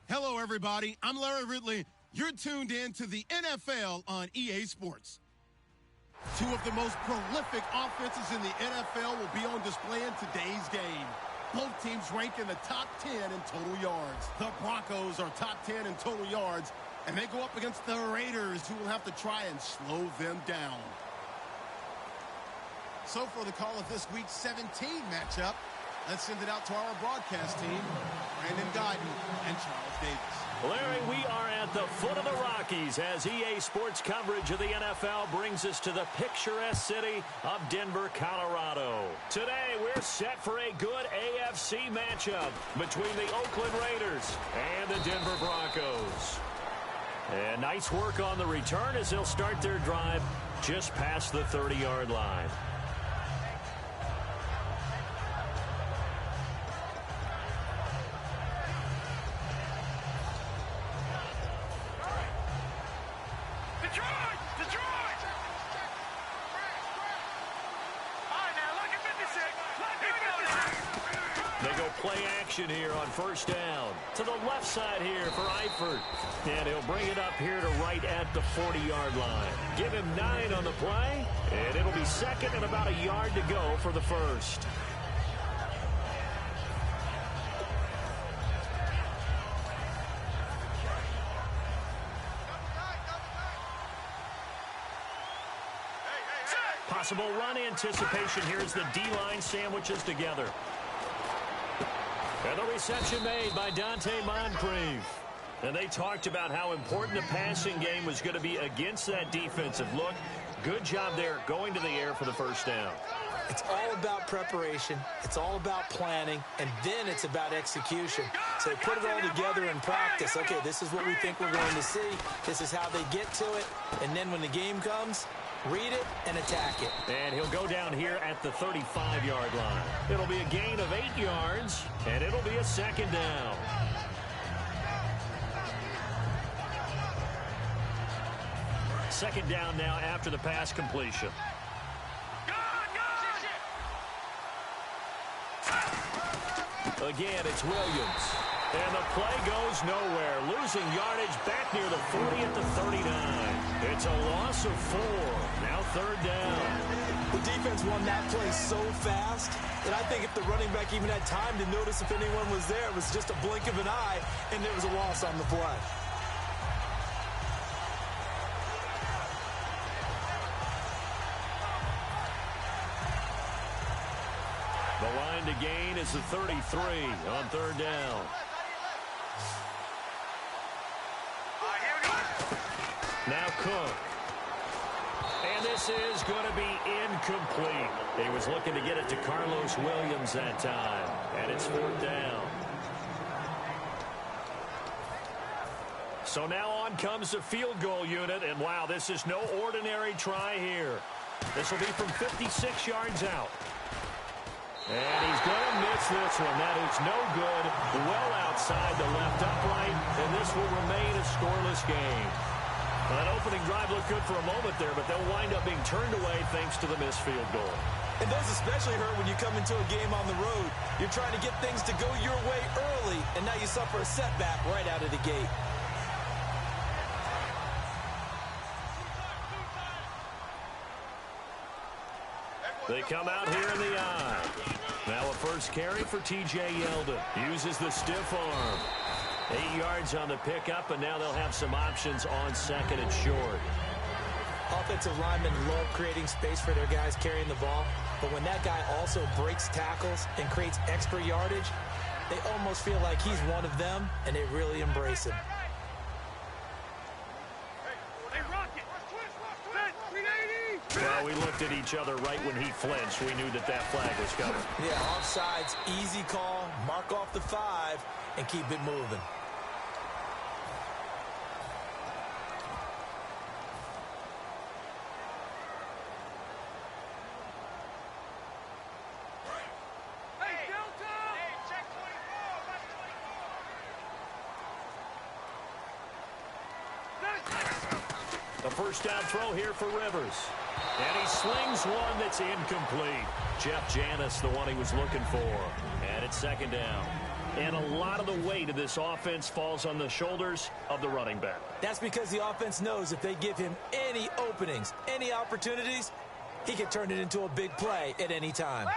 Hello, everybody. I'm Larry Ridley. You're tuned in to the NFL on EA Sports. Two of the most prolific offenses in the NFL will be on display in today's game. Both teams rank in the top 10 in total yards. The Broncos are top 10 in total yards, and they go up against the Raiders, who will have to try and slow them down. So for the call of this week's 17 matchup, let's send it out to our broadcast team, Brandon Guyton and Charles Davis. Larry, we are at the foot of the Rockies as EA Sports coverage of the NFL brings us to the picturesque city of Denver, Colorado. Today, we're set for a good AFC matchup between the Oakland Raiders and the Denver Broncos. And nice work on the return as they'll start their drive just past the 30-yard line. Play action here on first down. To the left side here for Eifert. And he'll bring it up here to right at the 40-yard line. Give him 9 on the play. And it'll be second and about a yard to go for the first. Possible run anticipation here as the D-line sandwiches together. And the reception made by Dante Moncrief. And they talked about how important the passing game was going to be against that defensive look. Good job there going to the air for the first down. It's all about preparation. It's all about planning. And then it's about execution. So they put it all together in practice. Okay, this is what we think we're going to see. This is how they get to it. And then when the game comes, read it and attack it. And he'll go down here at the 35-yard line. It'll be a gain of 8 yards, and it'll be a second down. Second down now after the pass completion. Again, it's Williams. And the play goes nowhere. Losing yardage back near the 40 at the 39. It's a loss of 4. Now third down. The defense won that play so fast that I think if the running back even had time to notice if anyone was there, it was just a blink of an eye, and there was a loss on the play. The line to gain is the 33 on third down. Now Cook. And this is going to be incomplete. He was looking to get it to Carlos Williams that time. And it's fourth down. So now on comes the field goal unit. And wow, this is no ordinary try here. This will be from 56 yards out. And he's going to miss this one. That is no good. Well outside the left upright. And this will remain a scoreless game. That opening drive looked good for a moment there, but they'll wind up being turned away thanks to the missed field goal. And those especially hurt when you come into a game on the road. You're trying to get things to go your way early, and now you suffer a setback right out of the gate. They come out here in the eye. Now a first carry for T.J. Yeldon. Uses the stiff arm. 8 yards on the pickup, and now they'll have some options on second and short. Offensive linemen love creating space for their guys carrying the ball, but when that guy also breaks tackles and creates extra yardage, they almost feel like he's one of them, and they really embrace him. Well, we looked at each other right when he flinched. We knew that that flag was coming. Yeah, offsides, easy call, mark off the 5, and keep it moving. The first down throw here for Rivers. And he slings one that's incomplete. Jeff Janis, the one he was looking for. And it's second down. And a lot of the weight of this offense falls on the shoulders of the running back. That's because the offense knows if they give him any openings, any opportunities, he can turn it into a big play at any time.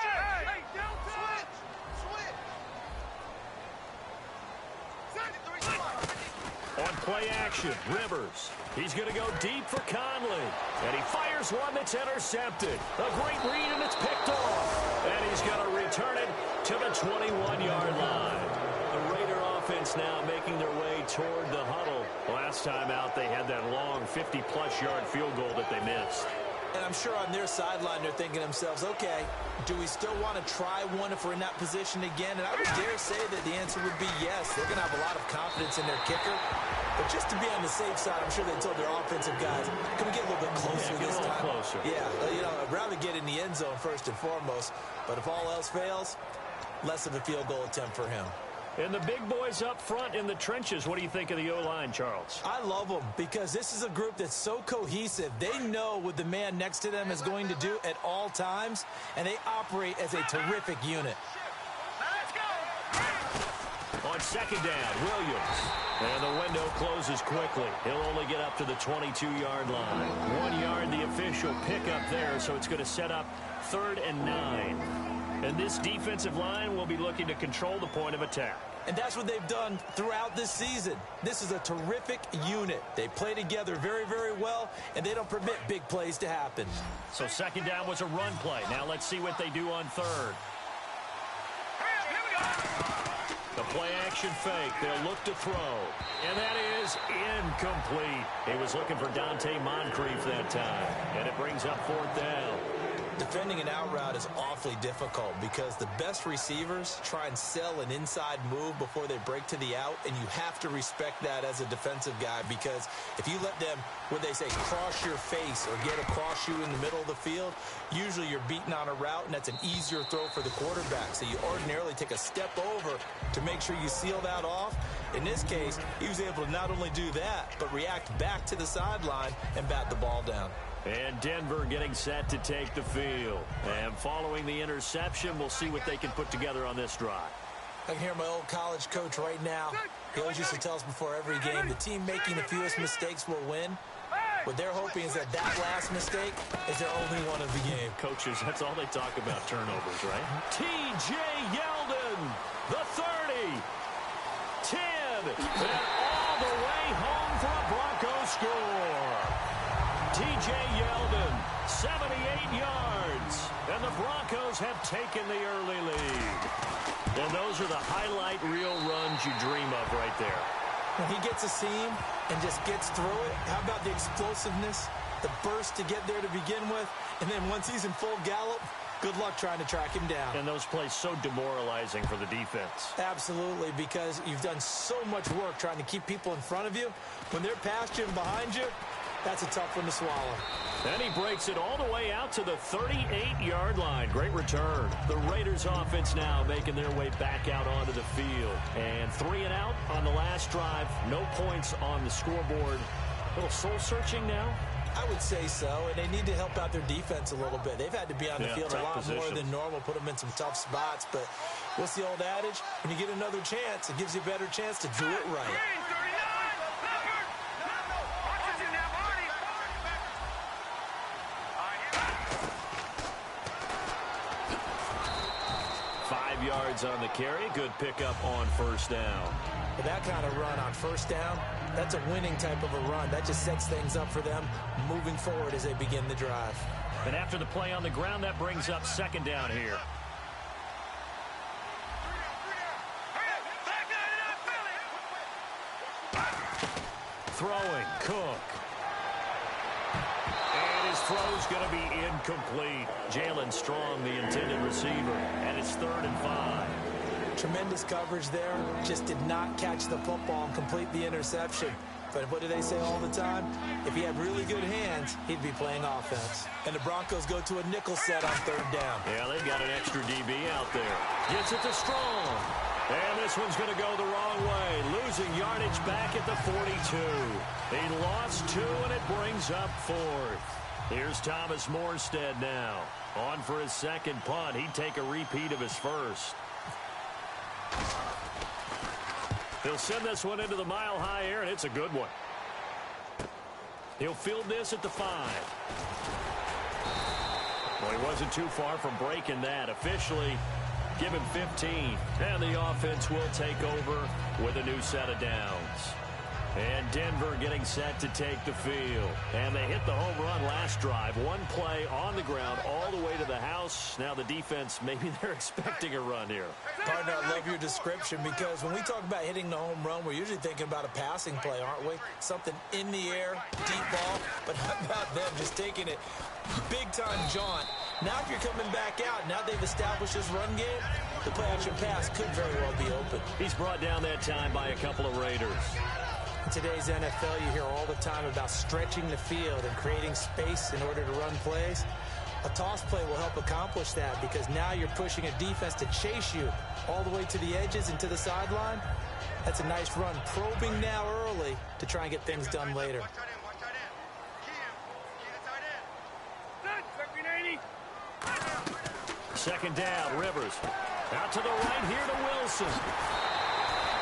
On play action, Rivers. He's going to go deep for Conley. And he fires one that's intercepted. A great read, and it's picked off. And he's going to return it to the 21-yard line. The Raider offense now making their way toward the huddle. Last time out, they had that long 50-plus yard field goal that they missed. And I'm sure on their sideline, they're thinking to themselves, okay, do we still want to try one if we're in that position again? And I would dare say that the answer would be yes. They're going to have a lot of confidence in their kicker. But just to be on the safe side, I'm sure they told their offensive guys, can we get a little bit closer this time? Closer. Yeah, I'd rather get in the end zone first and foremost. But if all else fails, less of a field goal attempt for him. And the big boys up front in the trenches, what do you think of the O-line, Charles? I love them because this is a group that's so cohesive. They know what the man next to them is going to do at all times, and they operate as a terrific unit. On second down, Williams. And the window closes quickly. He'll only get up to the 22-yard line. 1 yard, the official pickup there, so it's going to set up 3rd and 9. And this defensive line will be looking to control the point of attack. And that's what they've done throughout this season. This is a terrific unit. They play together very, very well, and they don't permit big plays to happen. So second down was a run play. Now let's see what they do on third. The play-action fake. They'll look to throw. And that is incomplete. He was looking for Dante Moncrief that time. And it brings up 4th down. Defending an out route is awfully difficult because the best receivers try and sell an inside move before they break to the out, and you have to respect that as a defensive guy because if you let them, what they say, cross your face or get across you in the middle of the field, usually you're beaten on a route, and that's an easier throw for the quarterback. So you ordinarily take a step over to make sure you seal that off. In this case, he was able to not only do that, but react back to the sideline and bat the ball down. And Denver getting set to take the field. And following the interception, we'll see what they can put together on this drive. I can hear my old college coach right now. He always used to tell us before every game, the team making the fewest mistakes will win. What they're hoping is that last mistake is their only one of the game. Coaches, that's all they talk about, turnovers, right? T.J. Yeldon, the 30, 10, and all the way home for a Broncos score. T.J. Yeldon, 78 yards, and the Broncos have taken the early lead. And those are the highlight reel runs you dream of right there. When he gets a seam and just gets through it, how about the explosiveness, the burst to get there to begin with, and then once he's in full gallop, good luck trying to track him down. And those plays so demoralizing for the defense. Absolutely, because you've done so much work trying to keep people in front of you. When they're past you and behind you, that's a tough one to swallow. And he breaks it all the way out to the 38-yard line. Great return. The Raiders offense now making their way back out onto the field. And 3 and out on the last drive. No points on the scoreboard. A little soul-searching now. I would say so, and they need to help out their defense a little bit. They've had to be on the field a lot more than normal, put them in some tough spots. But what's the old adage? When you get another chance, it gives you a better chance to do it right. Yards on the carry. Good pickup on first down. With that kind of run on first down, that's a winning type of a run. That just sets things up for them moving forward as they begin the drive. And after the play on the ground, that brings up second down here. Throwing, Cook. His throw's going to be incomplete. Jalen Strong, the intended receiver, and it's 3rd and 5. Tremendous coverage there. Just did not catch the football and complete the interception. But what do they say all the time? If he had really good hands, he'd be playing offense. And the Broncos go to a nickel set on 3rd down. Yeah, they've got an extra DB out there. Gets it to Strong. And this one's going to go the wrong way. Losing yardage back at the 42. He lost 2, and it brings up 4th. Here's Thomas Morstead now. On for his second punt. He'd take a repeat of his first. He'll send this one into the mile-high air, and it's a good one. He'll field this at the 5. Well, he wasn't too far from breaking that. Officially, give him 15. And the offense will take over with a new set of downs. And Denver getting set to take the field. And they hit the home run last drive. One play on the ground all the way to the house. Now the defense, maybe they're expecting a run here. Partner, I love your description because when we talk about hitting the home run, we're usually thinking about a passing play, aren't we? Something in the air, deep ball. But how about them just taking it big-time jaunt? Now if you're coming back out, now they've established this run game, the play-action pass could very well be open. He's brought down that time by a couple of Raiders. In today's NFL, you hear all the time about stretching the field and creating space in order to run plays. A toss play will help accomplish that because now you're pushing a defense to chase you all the way to the edges and to the sideline. That's a nice run. Probing now early to try and get things done later. Second down, Rivers. Out to the right here to Wilson.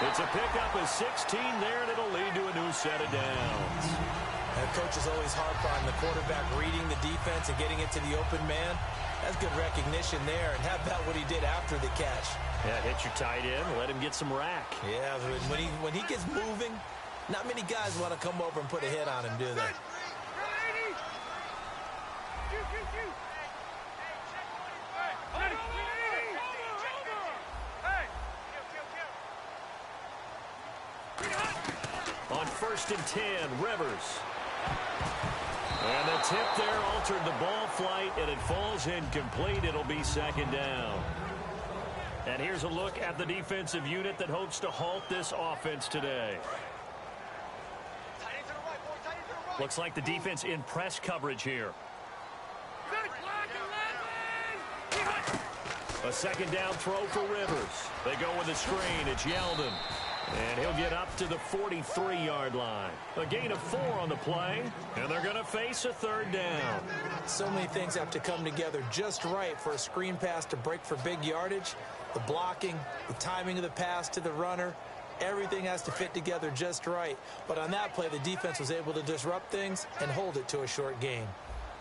It's a pickup of 16 there, and it'll lead to a new set of downs. And coaches always harp on the quarterback reading the defense and getting it to the open man. That's good recognition there. And how about what he did after the catch? Yeah, hit your tight end, let him get some rack. Yeah, when he gets moving, not many guys want to come over and put a hit on him, do they? On 1st and 10, Rivers. And the tip there altered the ball flight, and it falls incomplete. It'll be second down. And here's a look at the defensive unit that hopes to halt this offense today. Looks like the defense in press coverage here. A second down throw for Rivers. They go with the screen. It's Yeldon. And he'll get up to the 43-yard line. A gain of 4 on the play, and they're going to face a third down. So many things have to come together just right for a screen pass to break for big yardage. The blocking, the timing of the pass to the runner, everything has to fit together just right. But on that play, the defense was able to disrupt things and hold it to a short gain.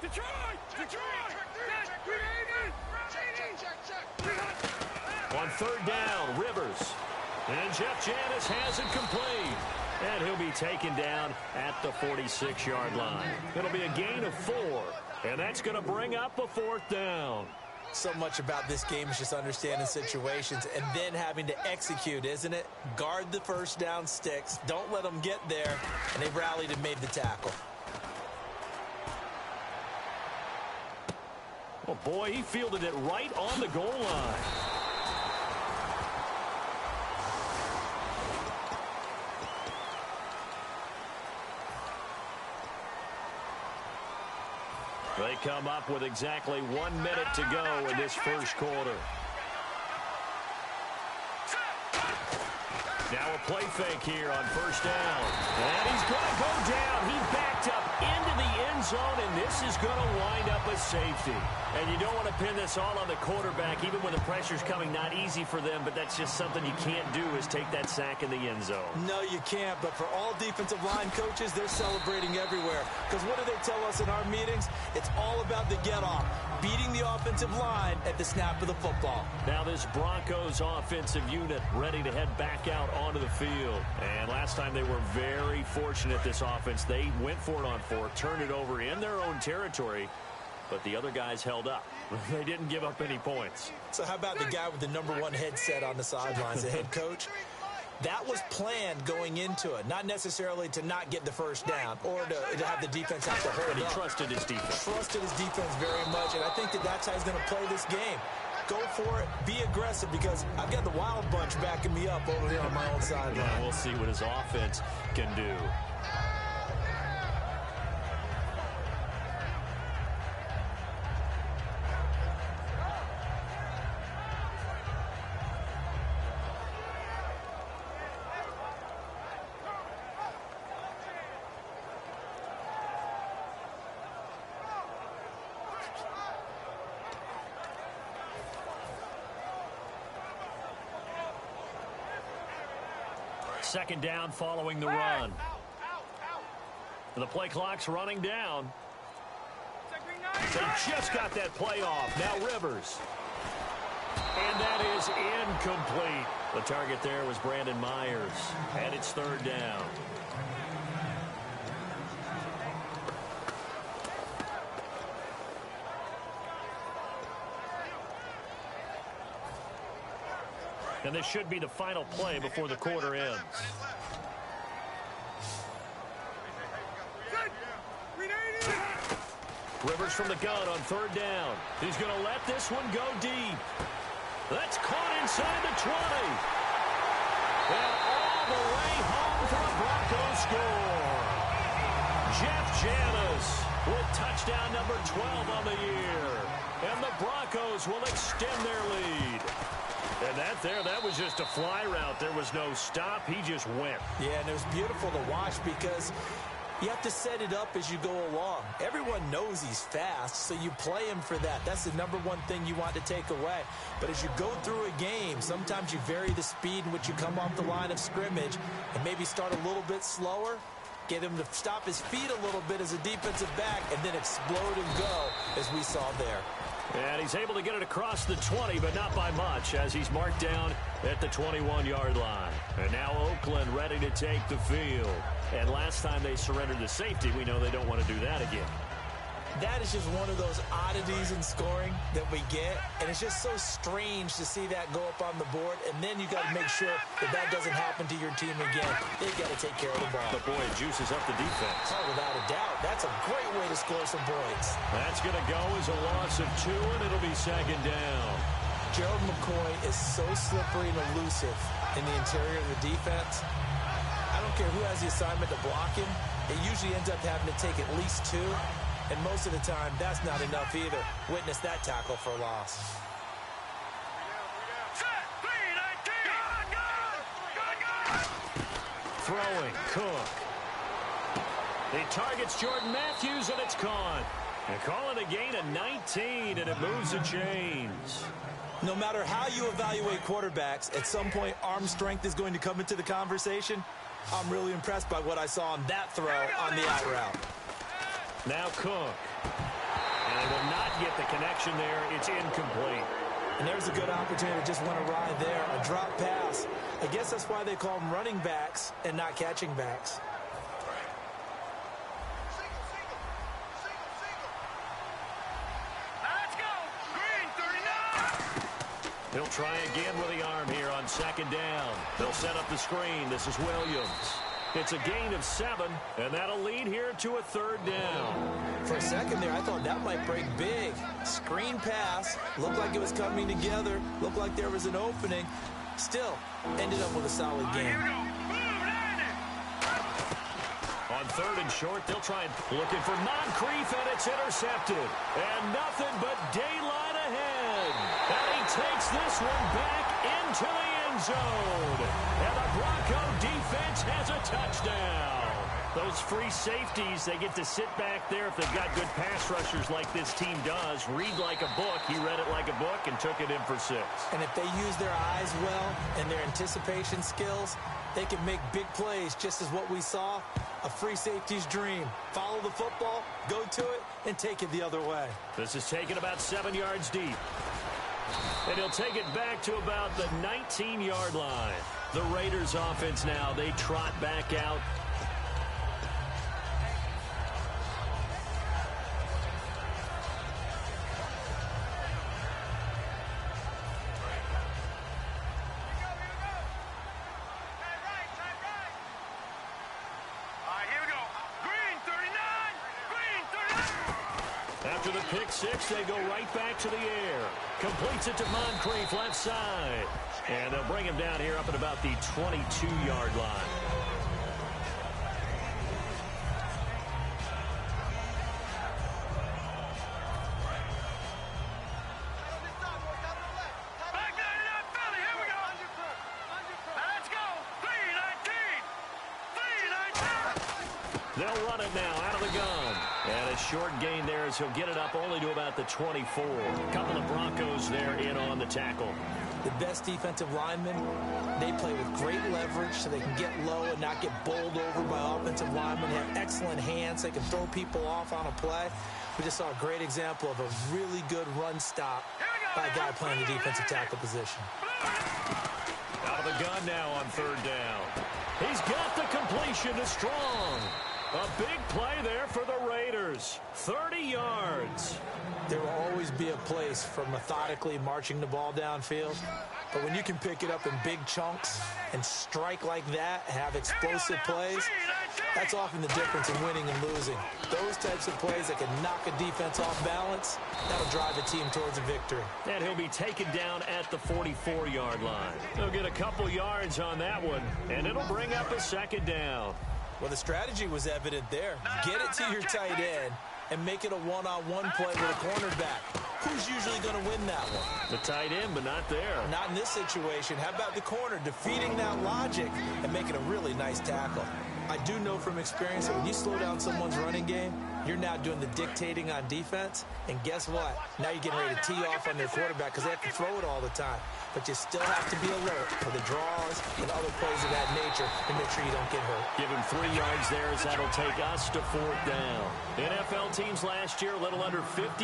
Detroit! On third down, Rivers. And Jeff Janis has it complete. And he'll be taken down at the 46-yard line. It'll be a gain of 4. And that's going to bring up a fourth down. So much about this game is just understanding situations and then having to execute, isn't it? Guard the first down sticks. Don't let them get there. And they rallied and made the tackle. Oh, boy, he fielded it right on the goal line. They come up with exactly 1 minute to go in this first quarter. Now a play fake here on first down. And he's going to go down. He backed up into the end zone, and this is going to wind up a safety. And you don't want to pin this all on the quarterback, even when the pressure's coming. Not easy for them, but that's just something you can't do is take that sack in the end zone. No, you can't. But for all defensive line coaches, they're celebrating everywhere. Because what do they tell us in our meetings? It's all about the get-off, beating the offensive line at the snap of the football. Now this Broncos offensive unit ready to head back out onto the field. And last time they were very fortunate, this offense. They went for it on 4, turned it over in their own territory, but the other guys held up. They didn't give up any points. So how about the guy with the #1 headset on the sidelines, the head coach? That was planned going into it, not necessarily to not get the first down or to have the defense have to hold But he up. trusted his defense. Trusted his defense very much, and I think that's how he's going to play this game. Go for it. Be aggressive because I've got the Wild Bunch backing me up over here on my own sideline. Yeah, we'll see what his offense can do. Second down following the run. The play clock's running down. They just got that play off. Now Rivers. And that is incomplete. The target there was Brandon Myers. And it's third down. And this should be the final play before the quarter ends. Rivers from the gun on third down. He's going to let this one go deep. That's caught inside the 20. And all the way home for a Broncos score. Jeff Janis with touchdown number 12 on the year. And the Broncos will extend their lead. And that was just a fly route. There was no stop. He just went. Yeah, and it was beautiful to watch because you have to set it up as you go along. Everyone knows he's fast, so you play him for that. That's the number one thing you want to take away. But as you go through a game, sometimes you vary the speed in which you come off the line of scrimmage and maybe start a little bit slower, get him to stop his feet a little bit as a defensive back, and then explode and go, as we saw there. And he's able to get it across the 20, but not by much, as he's marked down at the 21-yard line. And now Oakland ready to take the field. And last time they surrendered the safety, we know they don't want to do that again. That is just one of those oddities in scoring that we get, and it's just so strange to see that go up on the board, and then you got to make sure that that doesn't happen to your team again. They've got to take care of the ball. But boy, it juices up the defense. Oh, without a doubt. That's a great way to score some points. That's going to go as a loss of 2, and it'll be second down. Gerald McCoy is so slippery and elusive in the interior of the defense. I don't care who has the assignment to block him. It usually ends up having to take at least 2. And most of the time, that's not enough either. Witness that tackle for loss. Throwing, Cook. He targets Jordan Matthews, and it's caught. And call it a gain of 19, and it moves the chains. No matter how you evaluate quarterbacks, at some point, arm strength is going to come into the conversation. I'm really impressed by what I saw on that throw on the out route. Now Cook. And they will not get the connection there. It's incomplete. And there's a good opportunity to just want to ride there. A drop pass. I guess that's why they call them running backs and not catching backs. Let's go. Green 39. He'll try again with the arm here on second down. They'll set up the screen. This is Williams. It's a gain of 7, and that'll lead here to a third down. For a second there, I thought that might break big. Screen pass. Looked like it was coming together. Looked like there was an opening. Still, ended up with a solid game. On third and short, they'll try and looking for Moncrief, and it's intercepted. And nothing but daylight ahead. And he takes this one back into the end zone. And the Bronco defense has a touchdown. Those free safeties, they get to sit back there if they've got good pass rushers like this team does. Read like a book. He read it like a book and took it in for 6. And if they use their eyes well and their anticipation skills, they can make big plays, just as what we saw, a free safety's dream. Follow the football, go to it, and take it the other way. This is taken about 7 yards deep. And he'll take it back to about the 19-yard line. The Raiders offense now, they trot back out. After the pick 6, they go right back to the air. Completes it to Moncrief, left side. And they'll bring him down here up at about the 22-yard line. They'll run it now out of the gun. And a short gain there as he'll get it up only to about the 24. A couple of Broncos there in on the tackle. The best defensive linemen, they play with great leverage so they can get low and not get bowled over by offensive linemen. They have excellent hands. They can throw people off on a play. We just saw a great example of a really good run stop by a guy playing the defensive tackle position. Out of the gun now on third down. He's got the completion to Strong. A big play there for the Raiders. 30 yards. There will always be a place for methodically marching the ball downfield. But when you can pick it up in big chunks and strike like that, have explosive plays, that's often the difference in winning and losing. Those types of plays that can knock a defense off balance, that'll drive a team towards a victory. And he'll be taken down at the 44-yard line. He'll get a couple yards on that one, and it'll bring up a second down. Well, the strategy was evident there. Get it to your tight end and make it a one-on-one play with a cornerback. Who's usually going to win that one? The tight end, but not there. Not in this situation. How about the corner defeating that logic and making a really nice tackle? I do know from experience that when you slow down someone's running game, you're now doing the dictating on defense. And guess what? Now you're getting ready to tee off on their quarterback because they have to throw it all the time. But you still have to be alert for the draws and other plays of that nature to make sure you don't get hurt. Give him 3 yards there as that'll take us to fourth down. NFL teams last year a little under 50%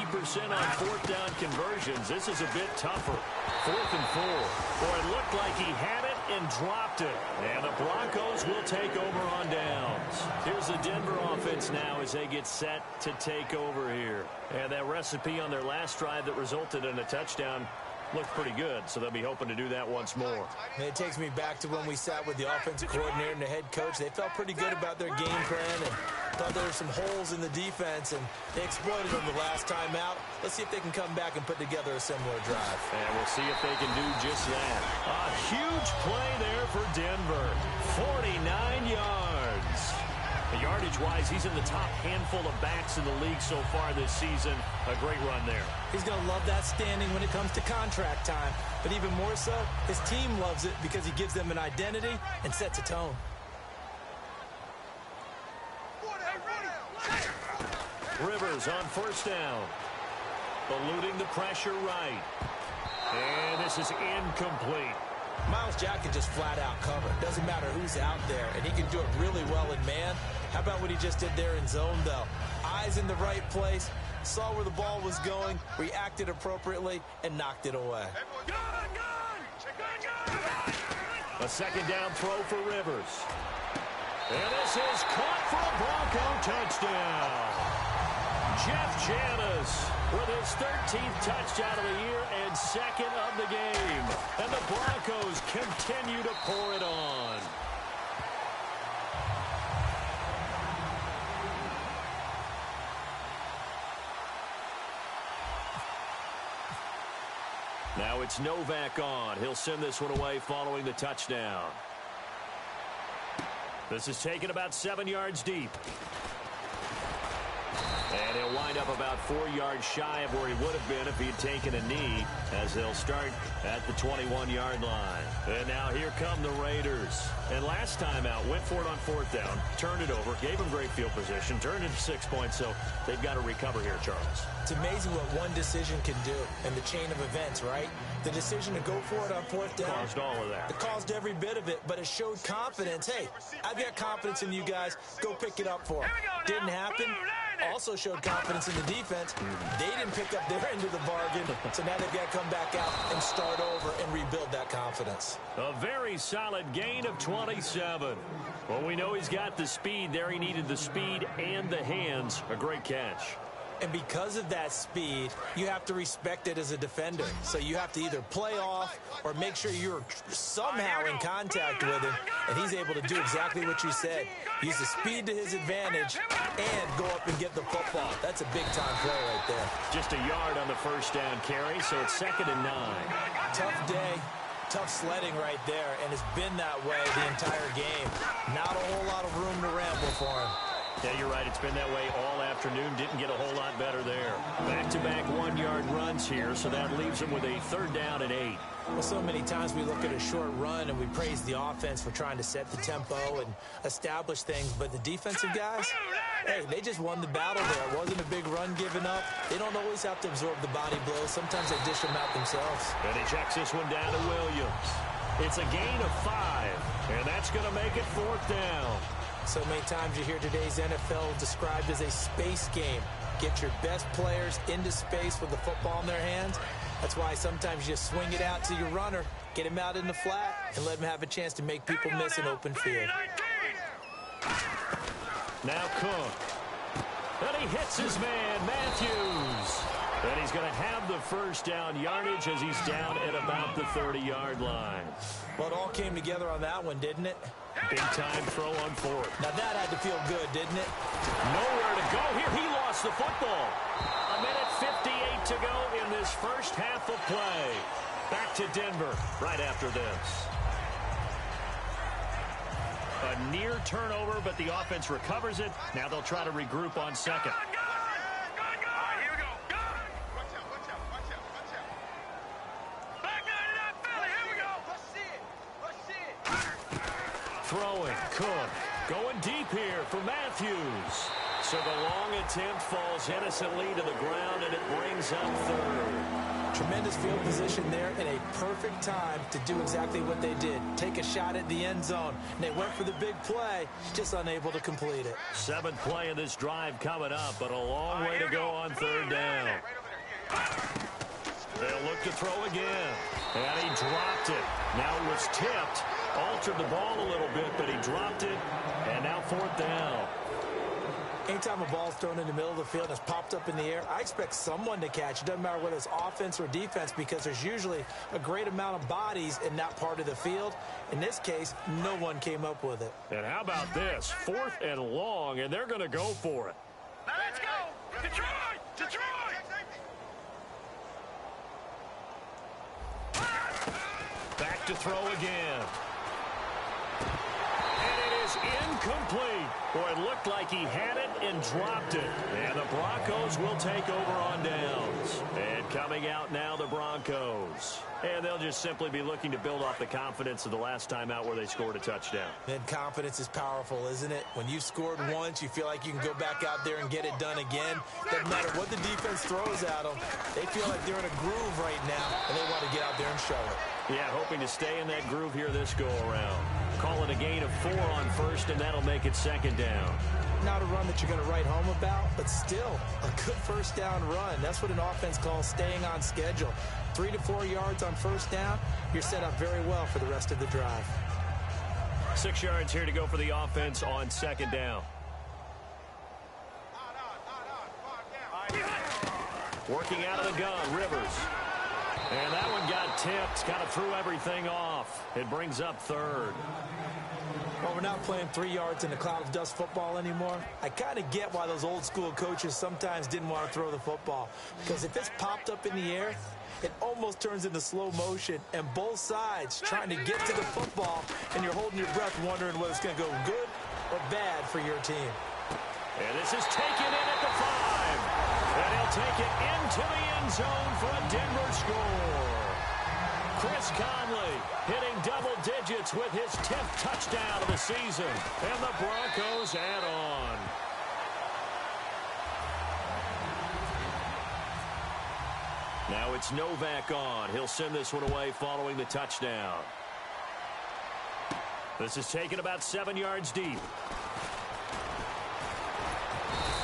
on fourth down conversions. This is a bit tougher. 4th and 4. Boy, it looked like he had it and dropped it. And the Broncos will take over on downs. Here's the Denver offense now as they get set to take over here. And that recipe on their last drive that resulted in a touchdown looked pretty good, so they'll be hoping to do that once more. And it takes me back to when we sat with the offensive coordinator and the head coach. They felt pretty good about their game plan and thought there were some holes in the defense, and they exploited them the last time out. Let's see if they can come back and put together a similar drive. And we'll see if they can do just that. A huge play there for Denver. 49 yards. Yardage-wise, he's in the top handful of backs in the league so far this season. A great run there. He's going to love that standing when it comes to contract time. But even more so, his team loves it because he gives them an identity and sets a tone. Rivers on first down. Eluding the pressure right. And this is incomplete. Myles Jack can just flat out cover. Doesn't matter who's out there, and he can do it really well in man. How about what he just did there in zone, though? Eyes in the right place, saw where the ball was going, reacted appropriately, and knocked it away. A second down throw for Rivers. And this is caught for a Bronco touchdown. Jeff Janis with his 13th touchdown of the year and second of the game. And the Broncos continue to pour it on. Now it's Novak on. He'll send this one away following the touchdown. This is taken about 7 yards deep. And he'll wind up about 4 yards shy of where he would have been if he had taken a knee, as they'll start at the 21-yard line. And now here come the Raiders. And last time out, went for it on fourth down, turned it over, gave him great field position, turned it to 6 points, so they've got to recover here, Charles. It's amazing what one decision can do in the chain of events, right? The decision to go for it on fourth down Caused all of that. It caused every bit of it, but it showed confidence. Hey, I've got confidence in you guys. Go pick it up for them. Didn't happen. Also showed confidence in the defense. They didn't pick up their end of the bargain, so now they've got to come back out and start over and rebuild that confidence. A very solid gain of 27. Well, we know he's got the speed there. He needed the speed and the hands. A great catch. And because of that speed, you have to respect it as a defender. So you have to either play off or make sure you're somehow in contact with him, and he's able to do exactly what you said. Use the speed to his advantage and go up and get the football. That's a big-time play right there. Just a yard on the first down carry, so it's 2nd and 9. Tough day. Tough sledding right there, and it's been that way the entire game. Not a whole lot of room to ramble for him. Yeah, you're right. It's been that way all afternoon. Didn't get a whole lot better there. Back-to-back one-yard runs here, so that leaves them with a 3rd down and 8. Well, so many times we look at a short run and we praise the offense for trying to set the tempo and establish things, but the defensive guys, hey, they just won the battle there. It wasn't a big run given up. They don't always have to absorb the body blows. Sometimes they dish them out themselves. And he checks this one down to Williams. It's a gain of 5, and that's going to make it 4th down. So many times you hear today's NFL described as a space game. Get your best players into space with the football in their hands. That's why sometimes you swing it out to your runner, get him out in the flat, and let him have a chance to make people miss an open field. Now Cook. And he hits his man, Matthews. And he's going to have the 1st down yardage as he's down at about the 30-yard line. Well, it all came together on that one, didn't it? Big-time throw on 4th. Now that had to feel good, didn't it? Nowhere to go here. He lost the football. 1:58 to go in this first half of play. Back to Denver right after this. A near turnover, but the offense recovers it. Now they'll try to regroup on 2nd. Throwing, Cook, going deep here for Matthews. So the long attempt falls innocently to the ground, and it brings up 3rd. Tremendous field position there in a perfect time to do exactly what they did. Take a shot at the end zone. And they went for the big play, just unable to complete it. 7th play of this drive coming up, but a long way to go on 3rd down. They'll look to throw again. And he dropped it. Now it was tipped. Altered the ball a little bit, but he dropped it. And now 4th down. Anytime a ball's thrown in the middle of the field and it's popped up in the air, I expect someone to catch. It doesn't matter whether it's offense or defense because there's usually a great amount of bodies in that part of the field. In this case, no one came up with it. And how about this? 4th and long, and they're going to go for it. Now let's go! Detroit! Detroit! Back to throw again. And it is incomplete. Boy, it looked like he had it and dropped it. And the Broncos will take over on downs. And coming out now, the Broncos. And they'll just simply be looking to build off the confidence of the last time out where they scored a touchdown. And confidence is powerful, isn't it? When you've scored once, you feel like you can go back out there and get it done again. Doesn't matter what the defense throws at them. They feel like they're in a groove right now, and they want to get out there and show it. Yeah, hoping to stay in that groove here this go-around. Call it a gain of 4 on 1st, and that'll make it 2nd down. Not a run that you're going to write home about, but still a good 1st down run. That's what an offense calls staying on schedule. 3 to 4 yards on 1st down, you're set up very well for the rest of the drive. 6 yards here to go for the offense on 2nd down. Working out of the gun, Rivers. And that one got tipped, kind of threw everything off. It brings up 3rd. Well, we're not playing 3 yards in a cloud of dust football anymore. I kind of get why those old school coaches sometimes didn't want to throw the football. Because if it's popped up in the air, it almost turns into slow motion. And both sides trying to get to the football, and you're holding your breath wondering whether it's going to go good or bad for your team. And this is taken in at the 5. And he'll take it into the end zone for a Denver score. Chris Conley hitting double digits with his 10th touchdown of the season. And the Broncos add on. Now it's Novak on. He'll send this one away following the touchdown. This is taken about 7 yards deep.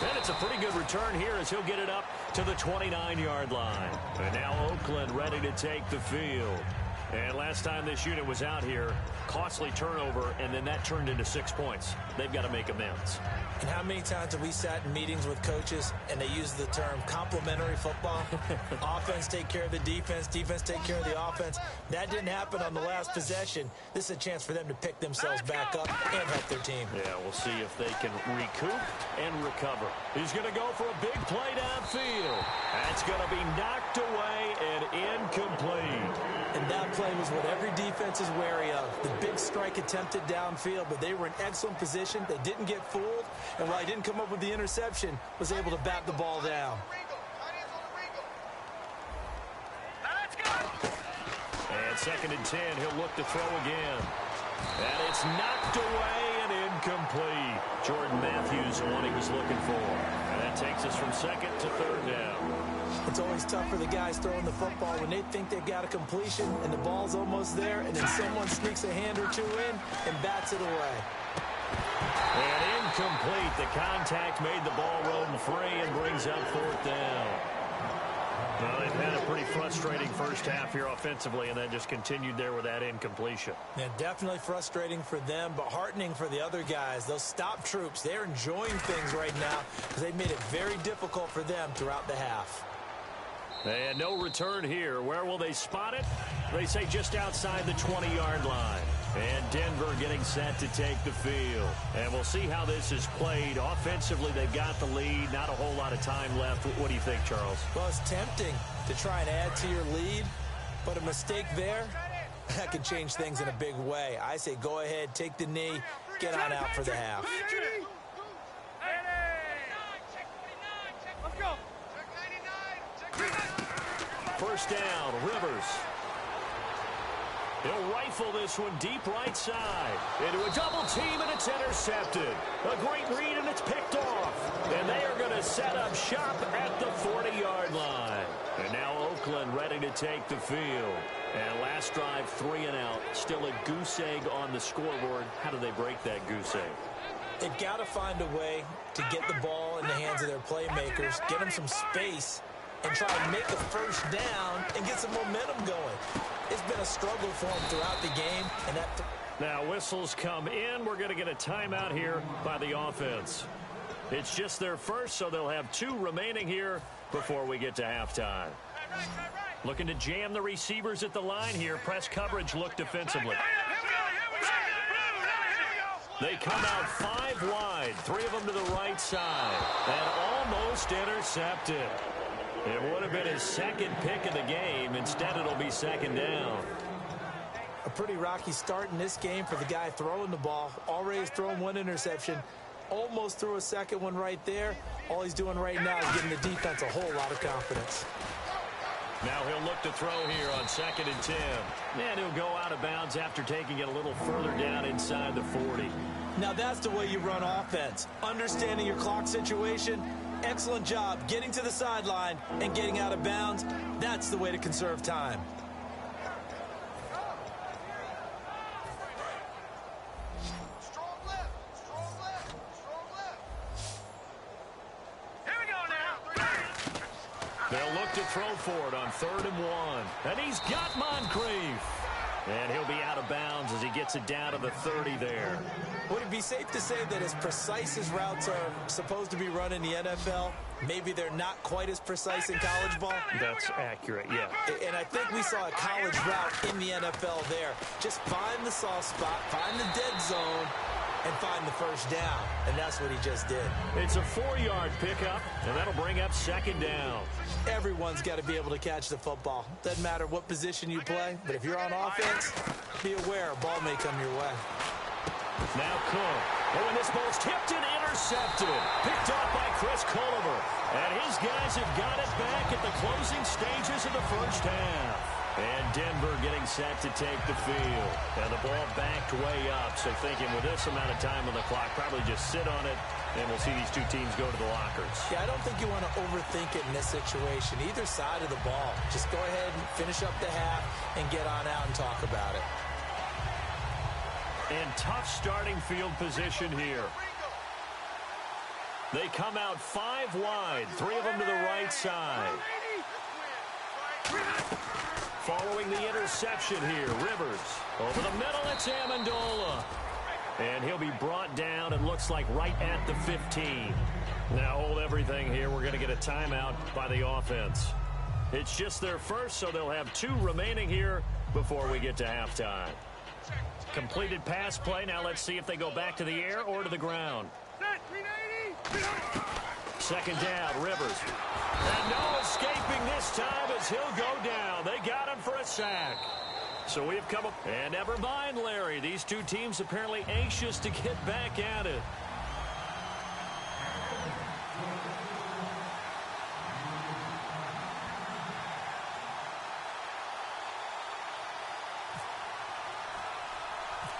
And it's a pretty good return here as he'll get it up to the 29-yard line. And now Oakland ready to take the field. And last time this unit was out here, costly turnover, and then that turned into 6 points. They've got to make amends. And how many times have we sat in meetings with coaches and they use the term complementary football? Offense take care of the defense, defense take care of the offense. That didn't happen on the last possession. This is a chance for them to pick themselves back up and help their team. Yeah, we'll see if they can recoup and recover. He's going to go for a big play downfield. That's going to be knocked away and incomplete. And that play was what every defense is wary of. The big strike attempted downfield, but they were in excellent position. They didn't get fooled, and while he didn't come up with the interception, was able to bat the ball down. And 2nd and 10, he'll look to throw again. And it's knocked away and incomplete. Jordan Matthews, the one he was looking for. And that takes us from 2nd to 3rd down. It's always tough for the guys throwing the football when they think they've got a completion and the ball's almost there, and then someone sneaks a hand or two in and bats it away. And incomplete. The contact made the ball roam free and brings up 4th down. Well, they've had a pretty frustrating first half here offensively, and then just continued there with that incompletion. Yeah, definitely frustrating for them, but heartening for the other guys. Those stop troops, they're enjoying things right now because they've made it very difficult for them throughout the half. And no return here. Where will they spot it? They say just outside the 20-yard line. And Denver getting set to take the field. And we'll see how this is played. Offensively, they've got the lead. Not a whole lot of time left. What do you think, Charles? Well, it's tempting to try and add to your lead, but a mistake there, that could change things in a big way. I say go ahead, take the knee, get on out for the half. First down, Rivers. He'll rifle this one deep right side. Into a double team, and it's intercepted. A great read, and it's picked off. And they are going to set up shop at the 40-yard line. And now Oakland ready to take the field. And last drive, 3 and out. Still a goose egg on the scoreboard. How do they break that goose egg? They've got to find a way to get the ball in the hands of their playmakers, get them some space, and try and make a first down and get some momentum going. It's been a struggle for them throughout the game. And now whistles come in. We're going to get a timeout here by the offense. It's just their first, so they'll have 2 remaining here before we get to halftime. Looking to jam the receivers at the line here. Press coverage look defensively. They come out 5 wide, 3 of them to the right side, and almost intercepted. It would have been his 2nd pick of the game. Instead, it'll be 2nd down. A pretty rocky start in this game for the guy throwing the ball. Already has thrown 1 interception. Almost threw a 2nd one right there. All he's doing right now is giving the defense a whole lot of confidence. Now he'll look to throw here on 2nd and 10. And he'll go out of bounds after taking it a little further down inside the 40. Now that's the way you run offense. Understanding your clock situation. Excellent job getting to the sideline and getting out of bounds. That's the way to conserve time. Strong left, strong left, strong left. Here we go now. They'll look to throw for it on 3rd and 1. And he's got Moncrief. And he'll be out of bounds as he gets it down to the 30 there. Would it be safe to say that as precise as routes are supposed to be run in the NFL, maybe they're not quite as precise in college ball? That's accurate, yeah. And I think we saw a college route in the NFL there. Just find the soft spot, find the dead zone, and find the first down. And that's what he just did. It's a 4-yard pickup, and that'll bring up 2nd down. Everyone's got to be able to catch the football. Doesn't matter what position you play, but if you're on offense, be aware a ball may come your way. Now Cook. Oh, and this ball's tipped and intercepted. Picked off by Chris Culliver. And his guys have got it back at the closing stages of the first half. And Denver getting set to take the field. And the ball backed way up. So thinking with this amount of time on the clock, probably just sit on it, and we'll see these 2 teams go to the lockers. Yeah, I don't think you want to overthink it in this situation. Either side of the ball. Just go ahead and finish up the half and get on out and talk about it. And tough starting field position here. They come out 5 wide, 3 of them to the right side. Following the interception here, Rivers. Over the middle, it's Amendola. And he'll be brought down, and looks like right at the 15. Now hold everything here. We're going to get a timeout by the offense. It's just their first, so they'll have 2 remaining here before we get to halftime. Completed pass play. Now let's see if they go back to the air or to the ground. Second down, Rivers. And no escaping this time as he'll go down. They got him for a sack. So we've come up. And never mind, Larry. These two teams apparently anxious to get back at it.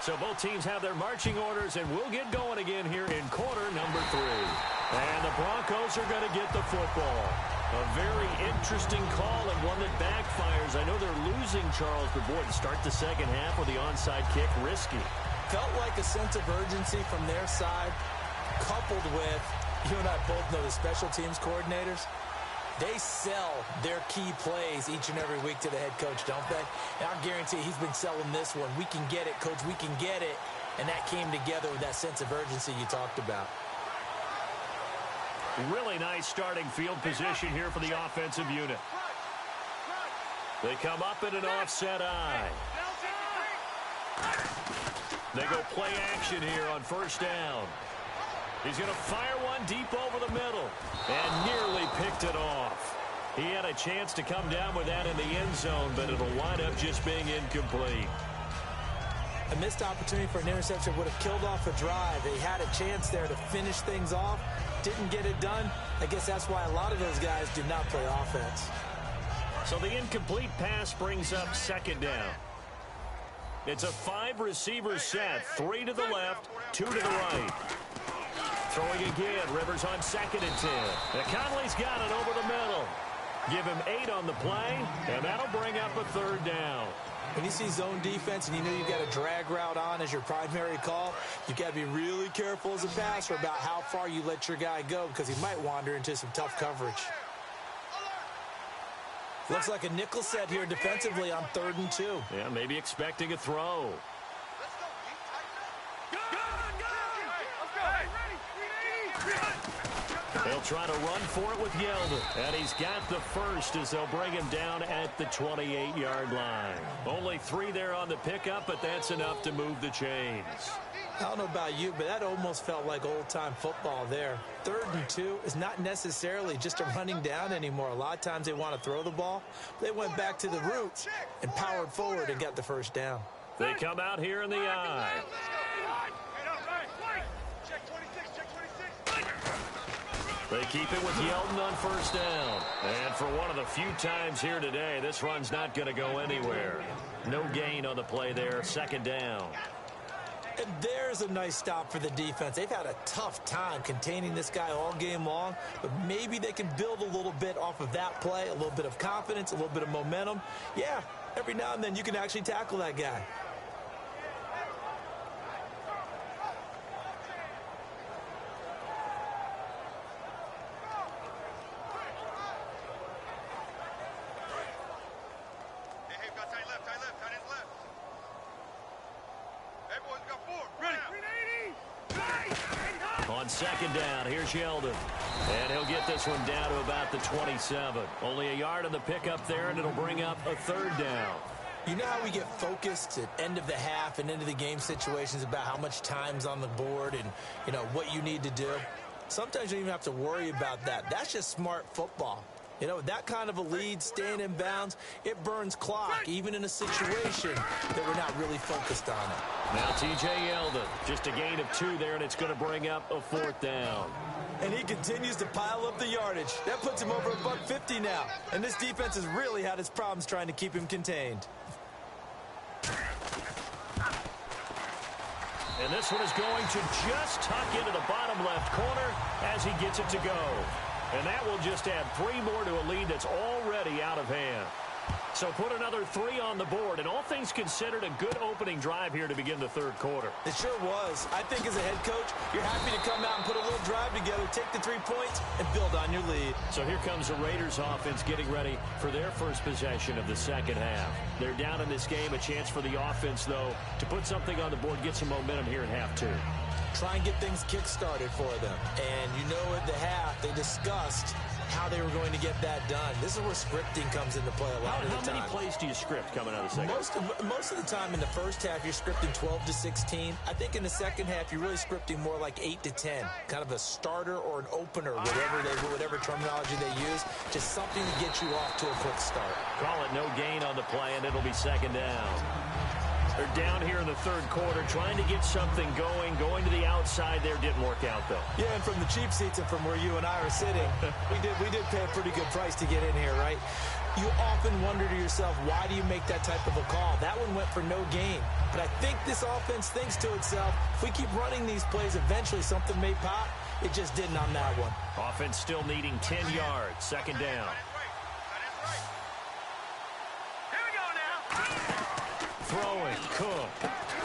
So both teams have their marching orders, and we'll get going again here in quarter number 3. And the Broncos are going to get the football. A very interesting call and one that backfires. I know they're losing, Charles, but boy, to start the second half with the onside kick, risky. Felt like a sense of urgency from their side, coupled with, you and I both know the special teams coordinators. They sell their key plays each and every week to the head coach, don't they? And I guarantee he's been selling this one. We can get it, coach, we can get it. And that came together with that sense of urgency you talked about. Really nice starting field position here for the offensive unit. They come up in an offset eye. They go play action here on first down. He's going to fire one deep over the middle and nearly picked it off. He had a chance to come down with that in the end zone, but it'll wind up just being incomplete. A missed opportunity for an interception would have killed off a drive. They had a chance there to finish things off. Didn't get it done. I guess that's why a lot of those guys do not play offense. So the incomplete pass brings up second down. It's a 5-receiver set. 3 to the left, 2 to the right. Throwing again, Rivers on 2nd and 10. And Conley's got it over the middle. Give him 8 on the play, and that'll bring up a 3rd down. When you see zone defense and you know you've got a drag route on as your primary call, you've got to be really careful as a passer about how far you let your guy go because he might wander into some tough coverage. Looks like a nickel set here defensively on 3rd and 2. Yeah, maybe expecting a throw. They'll try to run for it with Yeldon. And he's got the first as they'll bring him down at the 28-yard line. Only 3 there on the pickup, but that's enough to move the chains. I don't know about you, but that almost felt like old-time football there. 3rd and 2 is not necessarily just a running down anymore. A lot of times they want to throw the ball. They went back to the roots and powered forward and got the first down. They come out here in the eye. They keep it with Yeldon on first down. And for one of the few times here today, this run's not going to go anywhere. No gain on the play there, 2nd down. And there's a nice stop for the defense. They've had a tough time containing this guy all game long, but maybe they can build a little bit off of that play, a little bit of confidence, a little bit of momentum. Yeah, every now and then you can actually tackle that guy. On 2nd down, here's Yeldon. And he'll get this one down to about the 27. Only a yard on the pickup there, and it'll bring up a 3rd down. You know how we get focused at end of the half and into the game situations about how much time's on the board and, you know, what you need to do? Sometimes you don't even have to worry about that. That's just smart football. You know, that kind of a lead, staying in bounds, it burns clock, even in a situation that we're not really focused on it. Now T.J. Yeldon, just a gain of 2 there, and it's going to bring up a 4th down. And he continues to pile up the yardage. That puts him over $150 now. And this defense has really had its problems trying to keep him contained. And this one is going to just tuck into the bottom left corner as he gets it to go. And that will just add 3 more to a lead that's already out of hand. So put another 3 on the board, and all things considered, a good opening drive here to begin the 3rd quarter. It sure was. I think as a head coach, you're happy to come out and put a little drive together, take the 3 points, and build on your lead. So here comes the Raiders offense getting ready for their first possession of the second half. They're down in this game. A chance for the offense, though, to put something on the board, get some momentum here in half 2. Try and get things kick-started for them. And you know at the half, they discussed how they were going to get that done. This is where scripting comes into play a lot of the time. How many plays do you script coming out of the second? Most of the time in the first half, you're scripting 12 to 16. I think in the second half, you're really scripting more like 8 to 10. Kind of a starter or an opener, whatever terminology they use. Just something to get you off to a quick start. Call it no gain on the play, and it'll be second down. They're down here in the third quarter, trying to get something going to the outside there. Didn't work out, though. Yeah, and from the cheap seats and from where you and I are sitting, we did pay a pretty good price to get in here, right? You often wonder to yourself, why do you make that type of a call? That one went for no gain. But I think this offense thinks to itself, if we keep running these plays, eventually something may pop. It just didn't on that one. Offense still needing 10 yards. Second down. Throwing, Cook.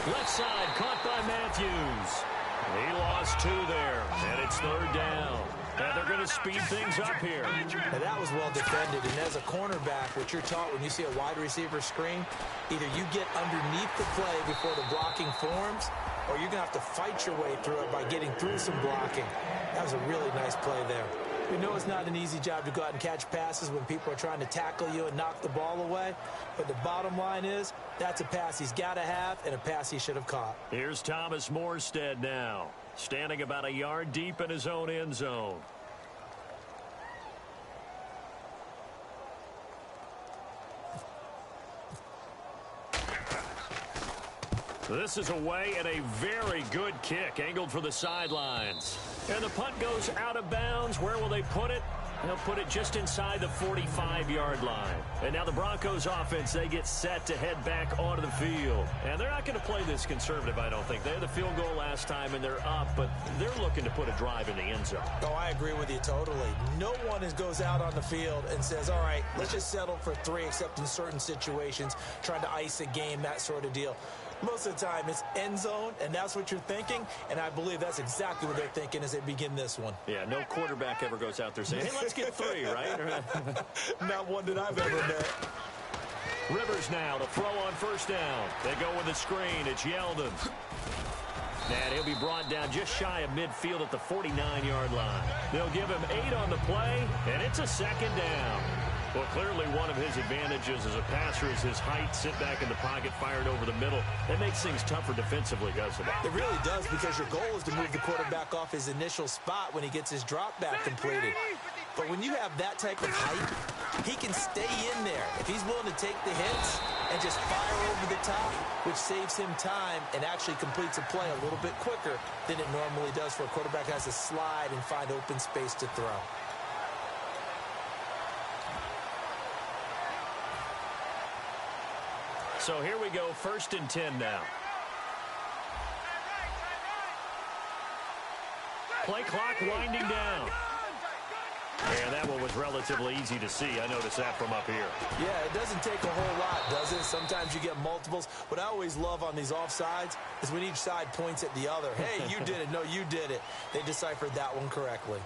Left side, caught by Matthews. He lost 2 there, and it's third down. And they're going to speed things up here. Now, that was well defended, and as a cornerback, what you're taught when you see a wide receiver screen, either you get underneath the play before the blocking forms, or you're going to have to fight your way through it by getting through some blocking. That was a really nice play there. We know it's not an easy job to go out and catch passes when people are trying to tackle you and knock the ball away. But the bottom line is, that's a pass he's got to have and a pass he should have caught. Here's Thomas Morstead now, standing about a yard deep in his own end zone. This is away and a very good kick, angled for the sidelines. And the punt goes out of bounds. Where will they put it? They'll put it just inside the 45-yard line. And now the Broncos offense, they get set to head back onto the field. And they're not going to play this conservative, I don't think. They had the field goal last time, and they're up, but they're looking to put a drive in the end zone. Oh, I agree with you totally. No one goes out on the field and says, all right, let's just settle for 3, except in certain situations, trying to ice a game, that sort of deal. Most of the time, it's end zone, and that's what you're thinking, and I believe that's exactly what they're thinking as they begin this one. Yeah, no quarterback ever goes out there saying, hey, let's get 3, right? Not one that I've ever met. Rivers now to throw on first down. They go with a screen. It's Yeldon. And he'll be brought down just shy of midfield at the 49-yard line. They'll give him 8 on the play, and it's a second down. Well, clearly one of his advantages as a passer is his height, sit back in the pocket, fired over the middle. That makes things tougher defensively, doesn't it? It really does, because your goal is to move the quarterback off his initial spot when he gets his drop back completed. But when you have that type of height, he can stay in there. If he's willing to take the hits and just fire over the top, which saves him time and actually completes a play a little bit quicker than it normally does for a quarterback who has to slide and find open space to throw. So here we go, 1st and 10 now. Play clock winding down. And that one was relatively easy to see. I noticed that from up here. Yeah, it doesn't take a whole lot, does it? Sometimes you get multiples. What I always love on these offsides is when each side points at the other. Hey, you did it. No, you did it. They deciphered that one correctly.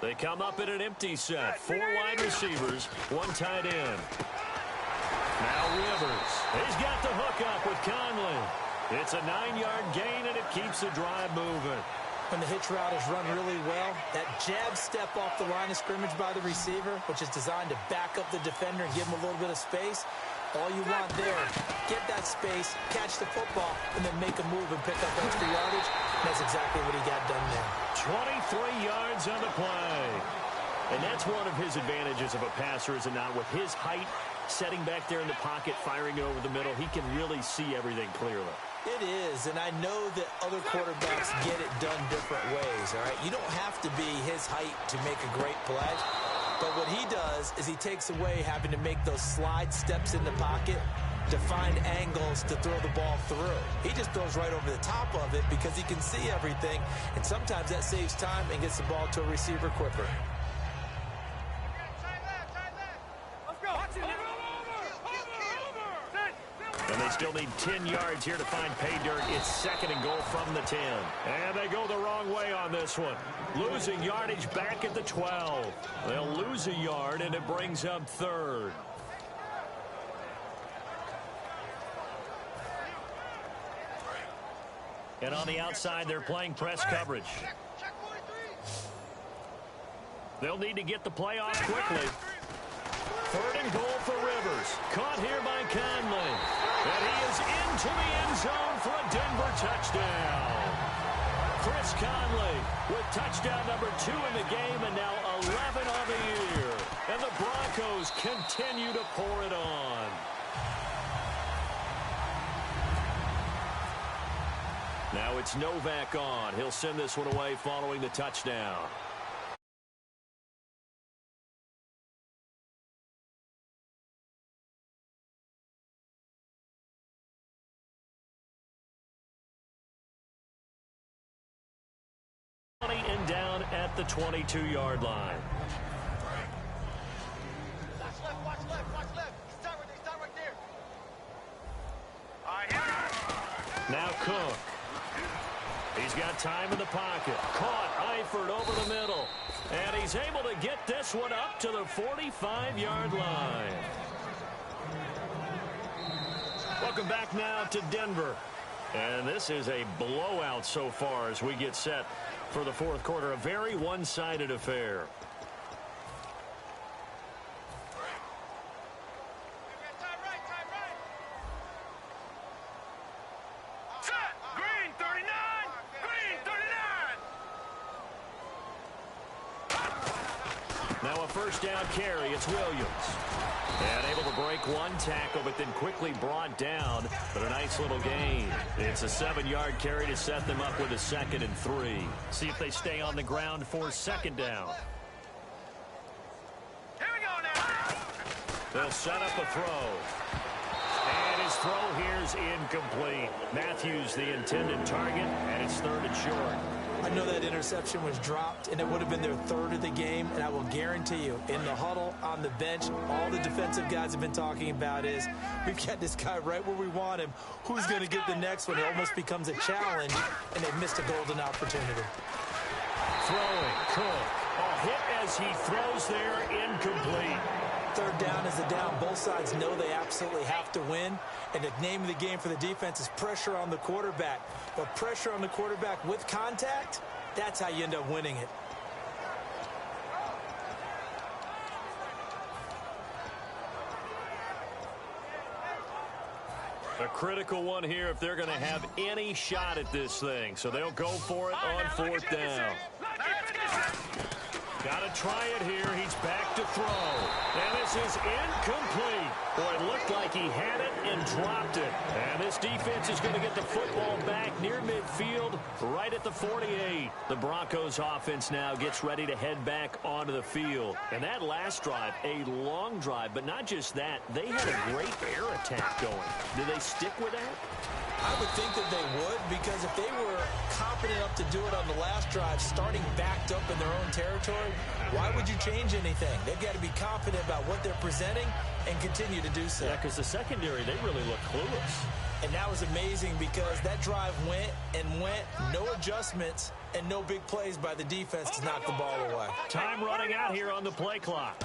They come up in an empty set. 4 wide receivers, 1 tight end. Now Rivers. He's got the hook up with Conley. It's a 9-yard gain, and it keeps the drive moving. When the hitch route is run really well, that jab step off the line of scrimmage by the receiver, which is designed to back up the defender and give him a little bit of space, all you want there, get that space, catch the football, and then make a move and pick up extra yardage. And that's exactly what he got done there. 23 yards on the play. And that's one of his advantages of a passer, is it not? With his height, setting back there in the pocket, firing it over the middle, he can really see everything clearly. It is, and I know that other quarterbacks get it done different ways, all right? You don't have to be his height to make a great play. But what he does is he takes away having to make those slide steps in the pocket to find angles to throw the ball through. He just throws right over the top of it because he can see everything, and sometimes that saves time and gets the ball to a receiver quicker. And they still need 10 yards here to find pay dirt. It's 2nd and goal from the 10. And they go the wrong way on this one. Losing yardage back at the 12. They'll lose a yard, and it brings up 3rd. And on the outside, they're playing press coverage. Check 43. They'll need to get the play off quickly. 3rd and goal for Rivers. Caught here by Conley. And he is into the end zone for a Denver touchdown. Chris Conley with touchdown number 2 in the game, and now 11 on the year. And the Broncos continue to pour it on. Now it's Novak on. He'll send this one away following the touchdown. And down at the 22-yard line. Watch left, watch left, watch left. Stop right there. All right, here. Now Cook. He's got time in the pocket. Caught Eifert over the middle. And he's able to get this one up to the 45-yard line. Welcome back now to Denver. And this is a blowout so far as we get set for the 4th quarter. A very one-sided affair. Time right. Set. Green 39. Green 39. Now a first down carry. It's Williams. And able to break one tackle, but then quickly brought down. But a nice little gain. It's a 7-yard carry to set them up with a 2nd and 3. See if they stay on the ground for 2nd down. Here we go now. They'll set up a throw. And his throw here's incomplete. Matthews the intended target, and it's 3rd and short. I know that interception was dropped, and it would have been their 3rd of the game, and I will guarantee you, in the huddle, on the bench, all the defensive guys have been talking about is, we've got this guy right where we want him. Who's going to get the next one? It almost becomes a challenge, and they've missed a golden opportunity. Throwing, Cook. A hit as he throws there, incomplete. 3rd down is a down. Both sides know they absolutely have to win. And the name of the game for the defense is pressure on the quarterback. But pressure on the quarterback with contact, that's how you end up winning it. A critical one here if they're going to have any shot at this thing. So they'll go for it on 4th down. Got to try it here. He's back to throw. And this is incomplete. Boy, it looked like he had it and dropped it. And this defense is going to get the football back near midfield, right at the 48. The Broncos offense now gets ready to head back onto the field. And that last drive, a long drive, but not just that. They had a great air attack going. Do they stick with that? I would think that they would, because if they were confident enough to do it on the last drive, starting backed up in their own territory, why would you change anything? They've got to be confident about what they're presenting and continue to do so. Yeah, because the secondary, they really look clueless. And that was amazing because that drive went, no adjustments, and no big plays by the defense to knock the ball away. Time running out here on the play clock.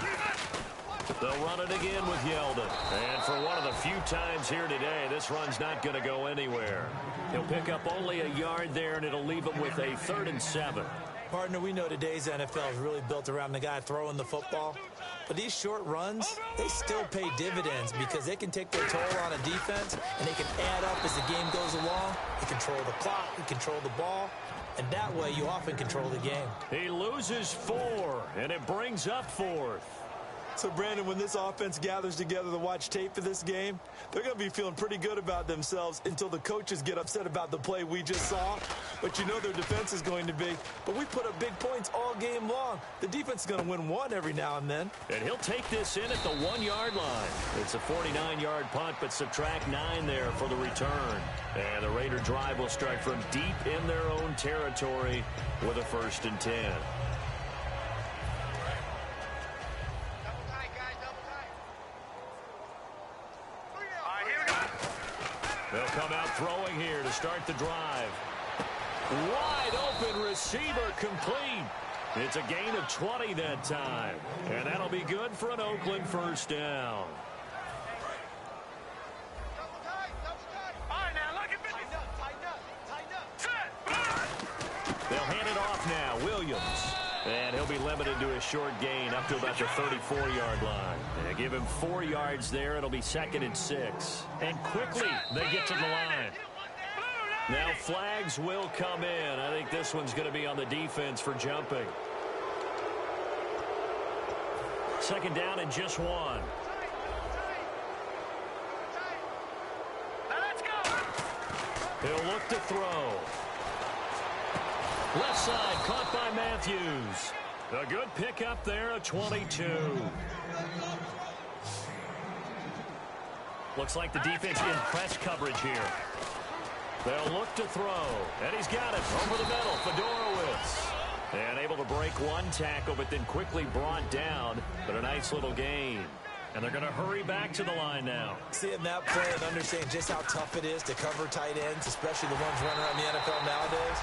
They'll run it again with Yeldon. And for one of the few times here today, this run's not going to go anywhere. He'll pick up only a yard there, and it'll leave him with a 3rd and 7. Partner, we know today's NFL is really built around the guy throwing the football. But these short runs, they still pay dividends because they can take their toll on a defense, and they can add up as the game goes along. They control the clock, they control the ball, and that way you often control the game. He loses 4, and it brings up 4th. So, Brandon, when this offense gathers together to watch tape of this game, they're going to be feeling pretty good about themselves until the coaches get upset about the play we just saw. But you know their defense is going to be. But we put up big points all game long. The defense is going to win one every now and then. And he'll take this in at the 1-yard line. It's a 49-yard punt, but subtract 9 there for the return. And the Raider drive will start from deep in their own territory with a 1st and 10. They'll come out throwing here to start the drive. Wide open receiver complete. It's a gain of 20 that time. And that'll be good for an Oakland first down. Double tight. All right, now, look at me. Tighten up. Set. They'll hand it off now. Williams. And he'll be limited to a short gain up to about the 34-yard line. And give him 4 yards there. It'll be 2nd and 6. And quickly they get to the line. Now flags will come in. I think this one's going to be on the defense for jumping. 2nd down and just 1. Now let's go. He'll look to throw. Left side caught by Matthews. A good pickup there, a 22. Looks like the defense in press coverage here. They'll look to throw. And he's got it over the middle. Fedorowicz. And able to break one tackle, but then quickly brought down. But a nice little gain. And they're going to hurry back to the line now. Seeing that play and understanding just how tough it is to cover tight ends, especially the ones running around the NFL nowadays,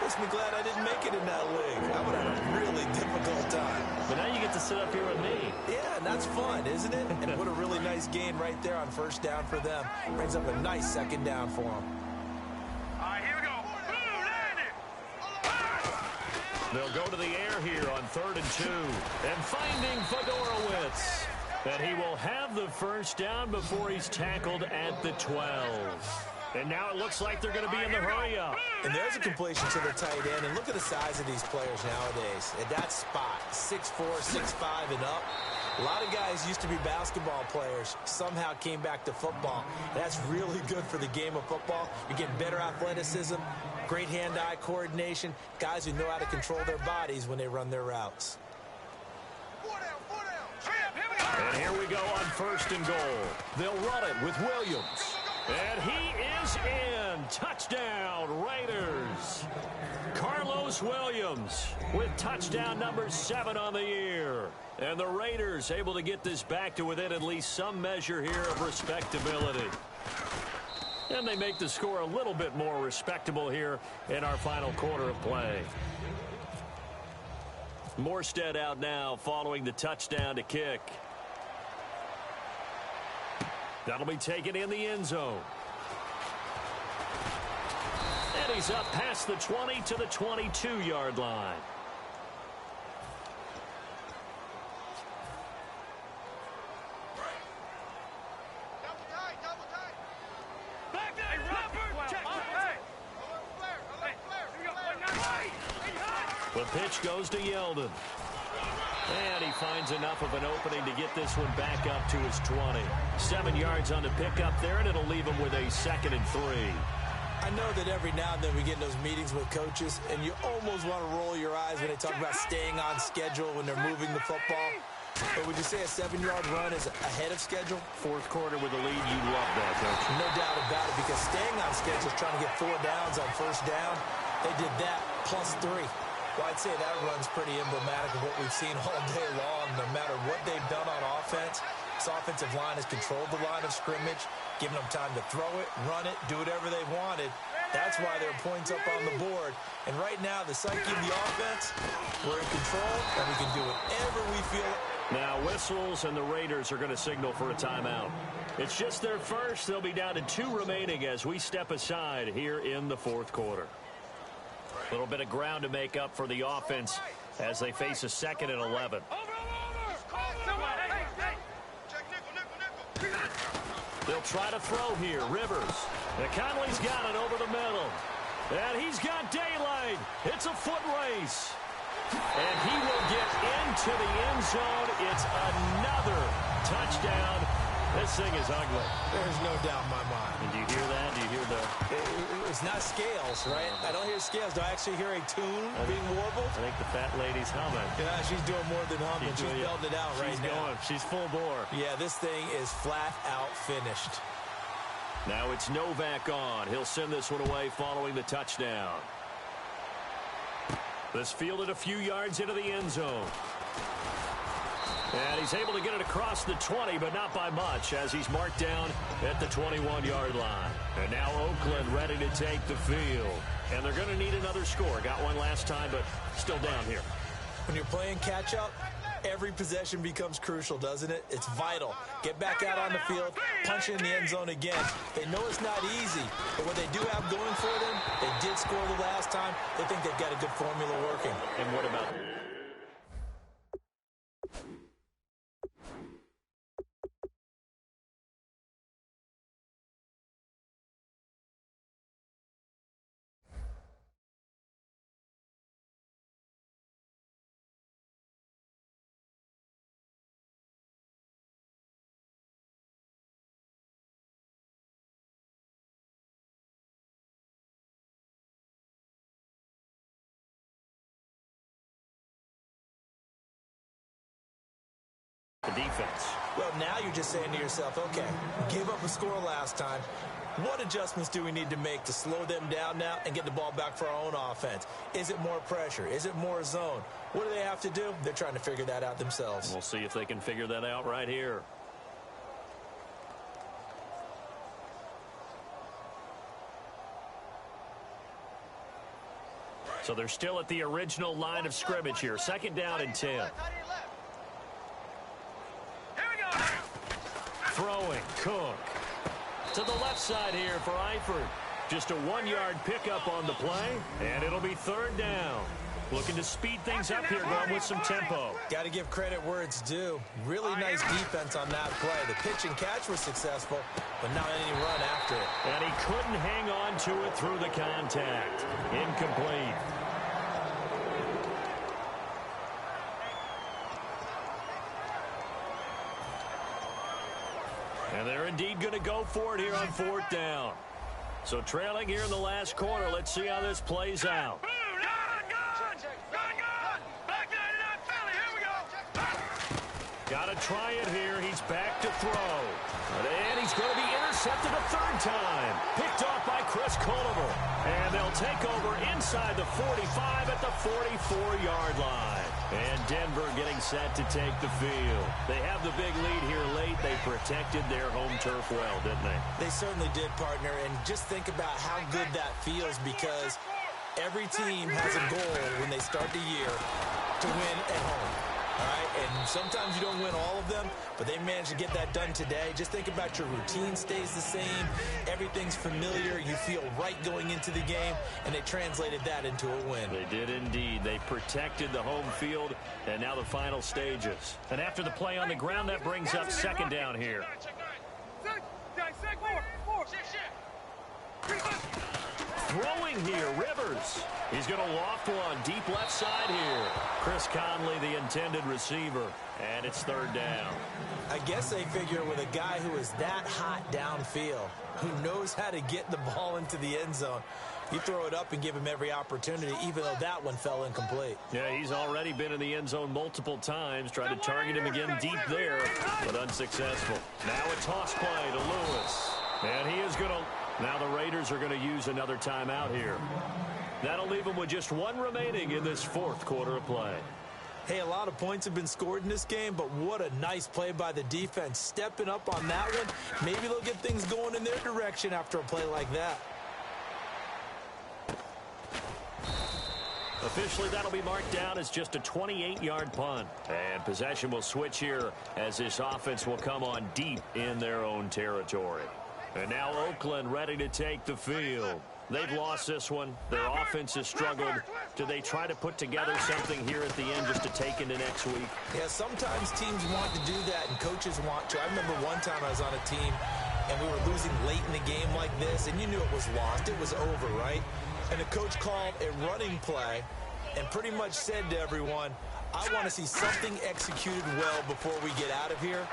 makes me glad I didn't make it in that league. I would have had a really difficult time. But now you get to sit up here with me. Yeah, and that's fun, isn't it? And what a really nice gain right there on first down for them. Brings up a nice 2nd down for them. All right, here we go. They'll go to the air here on 3rd and 2. And finding Fedorowicz. That he will have the first down before he's tackled at the 12. And now it looks like they're going to be in the hurry-up. And there's a completion to the tight end. And look at the size of these players nowadays. At that spot, 6'4", 6'5", and up. A lot of guys used to be basketball players, somehow came back to football. That's really good for the game of football. You're getting better athleticism, great hand-eye coordination, guys who know how to control their bodies when they run their routes. And here we go on 1st and goal. They'll run it with Williams. And he is in. Touchdown, Raiders. Carlos Williams with touchdown number 7 on the year. And the Raiders able to get this back to within at least some measure here of respectability. And they make the score a little bit more respectable here in our final quarter of play. Morstead out now following the touchdown to kick. That'll be taken in the end zone. And he's up past the 20 to the 22-yard line. Double tight. Back there, hey, Robert. Check. The pitch goes to Yeldon. And he finds enough of an opening to get this one back up to his 20. 7 yards on the pickup there, and it'll leave him with a 2nd and 3. I know that every now and then we get in those meetings with coaches, and you almost want to roll your eyes when they talk about staying on schedule when they're moving the football. But would you say a 7-yard run is ahead of schedule? 4th quarter with a lead, you love that, don't you? No doubt about it, because staying on schedule is trying to get 4 downs on first down. They did that plus 3. Well, I'd say that run's pretty emblematic of what we've seen all day long. No matter what they've done on offense, this offensive line has controlled the line of scrimmage, given them time to throw it, run it, do whatever they wanted. That's why there are points up on the board. And right now, the psyche of the offense, we're in control, and we can do whatever we feel. Now, whistles, and the Raiders are going to signal for a timeout. It's just their first. They'll be down to 2 remaining as we step aside here in the 4th quarter. A little bit of ground to make up for the offense as they face a 2nd and 11. They'll try to throw here. Rivers. And Conley's got it over the middle. And he's got daylight. It's a foot race. And he will get into the end zone. It's another touchdown. This thing is ugly. There's no doubt in my mind. And do you hear that? Do you hear the... It's not scales, right? I don't hear scales. Do I actually hear a tune being warbled? I think the fat lady's humming. Yeah, she's doing more than humming. She's belting it out right now. She's going. She's full bore. Yeah, this thing is flat out finished. Now it's Novak on. He'll send this one away following the touchdown. This fielded a few yards into the end zone. And he's able to get it across the 20, but not by much, as he's marked down at the 21-yard line. And Oakland ready to take the field. And they're going to need another score. Got one last time, but still down here. When you're playing catch-up, every possession becomes crucial, doesn't it? It's vital. Get back out on the field, punch in the end zone again. They know it's not easy, but what they do have going for them, they did score the last time. They think they've got a good formula working. And what about... the defense? Well, now you're just saying to yourself, okay, gave up a score last time. What adjustments do we need to make to slow them down now and get the ball back for our own offense? Is it more pressure? Is it more zone? What do they have to do? They're trying to figure that out themselves. We'll see if they can figure that out right here. So they're still at the original line of scrimmage here. Second down and 10. Throwing, Cook. To the left side here for Eifert. Just a 1-yard pickup on the play, and it'll be third down. Looking to speed things up here, going with some tempo. Got to give credit where it's due. Really nice defense on that play. The pitch and catch was successful, but not any run after it. And he couldn't hang on to it through the contact. Incomplete. And they're indeed going to go for it here on fourth down. So trailing here in the last quarter. Let's see how this plays out. Got to try it here. He's back to throw. And he's going to be intercepted a third time. Picked off by Chris Culliver. And they'll take over inside the 45 at the 44-yard line. And Denver getting set to take the field. They have the big lead here late. They protected their home turf well, didn't they? They certainly did, partner. And just think about how good that feels, because every team has a goal when they start the year to win at home. All right, and sometimes you don't win all of them, but they managed to get that done today. Just think about your routine stays the same. Everything's familiar. You feel right going into the game, and they translated that into a win. They did indeed. They protected the home field, and now the final stages. And after the play on the ground, that brings up second down here. Throwing here, Rivers. He's going to loft one deep left side here. Chris Conley, the intended receiver, and it's third down. I guess they figure with a guy who is that hot downfield, who knows how to get the ball into the end zone, you throw it up and give him every opportunity, even though that one fell incomplete. Yeah, he's already been in the end zone multiple times. Tried to target him again deep there, but unsuccessful. Now a toss play to Lewis. And he is going to... Now the Raiders are going to use another timeout here. That'll leave them with just one remaining in this fourth quarter of play. Hey, a lot of points have been scored in this game, but what a nice play by the defense. Stepping up on that one, maybe they'll get things going in their direction after a play like that. Officially, that'll be marked down as just a 28-yard punt. And possession will switch here as this offense will come on deep in their own territory. And now Oakland ready to take the field. They've lost this one. Their offense has struggled. Do they try to put together something here at the end just to take into next week? Yeah, sometimes teams want to do that and coaches want to. I remember one time I was on a team and we were losing late in the game like this, and you knew it was lost. It was over, right? And the coach called a running play and pretty much said to everyone, I want to see something executed well before we get out of here.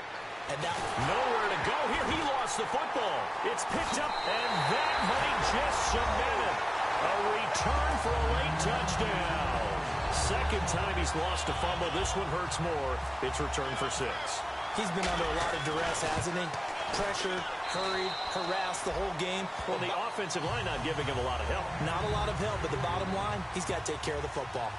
And that nowhere to go here. He lost the football. It's picked up, and that might just cement it. A return for a late touchdown. Second time he's lost a fumble. This one hurts more. It's returned for 6. He's been under a lot of duress, hasn't he? Pressured, hurried, harassed the whole game. Well, the offensive line not giving him a lot of help. Not a lot of help, but the bottom line, he's got to take care of the football.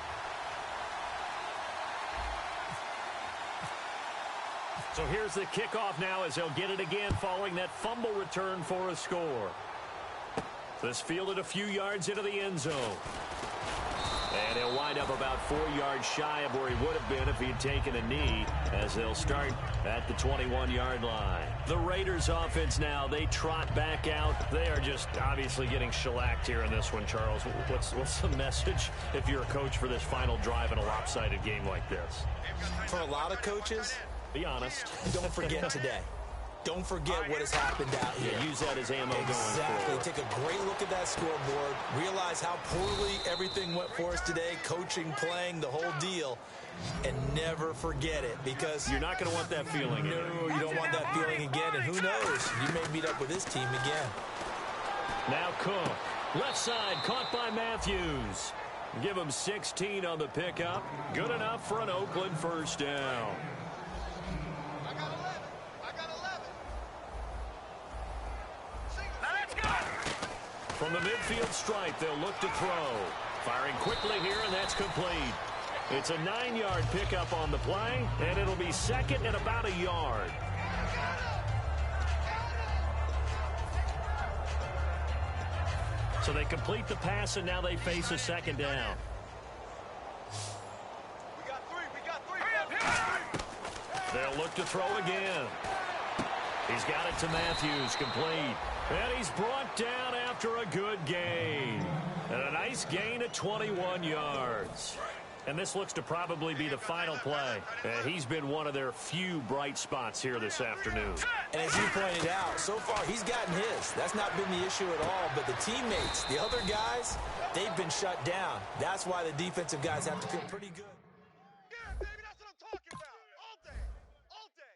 So here's the kickoff now as he'll get it again following that fumble return for a score. This fielded a few yards into the end zone. And he'll wind up about 4 yards shy of where he would have been if he had taken a knee, as they'll start at the 21-yard line. The Raiders offense now, they trot back out. They are just obviously getting shellacked here in this one, Charles. What's the message if you're a coach for this final drive in a lopsided game like this? For a lot of coaches, be honest. Don't forget today. Don't forget what has happened out here. Yeah, use that as ammo going forward. Take a great look at that scoreboard. Realize how poorly everything went for us today. Coaching, playing, the whole deal. And never forget it, because you're not going to want that feeling again. No, you don't want that feeling again. And who knows? You may meet up with this team again. Now Cook. Left side, caught by Matthews. Give him 16 on the pickup. Good enough for an Oakland first down. From the midfield stripe, they'll look to throw. Firing quickly here, and that's complete. It's a 9-yard pickup on the play, and it'll be second and about a yard. So they complete the pass, and now they face a second down. We got three. They'll look to throw again. He's got it to Matthews, complete. And he's brought down after a good gain. And a nice gain of 21 yards. And this looks to probably be the final play. He's been one of their few bright spots here this afternoon. And as you pointed out, so far he's gotten his. That's not been the issue at all. But the teammates, the other guys, they've been shut down. That's why the defensive guys have to feel pretty good. Yeah, baby, that's what I'm talking about. All day. All day.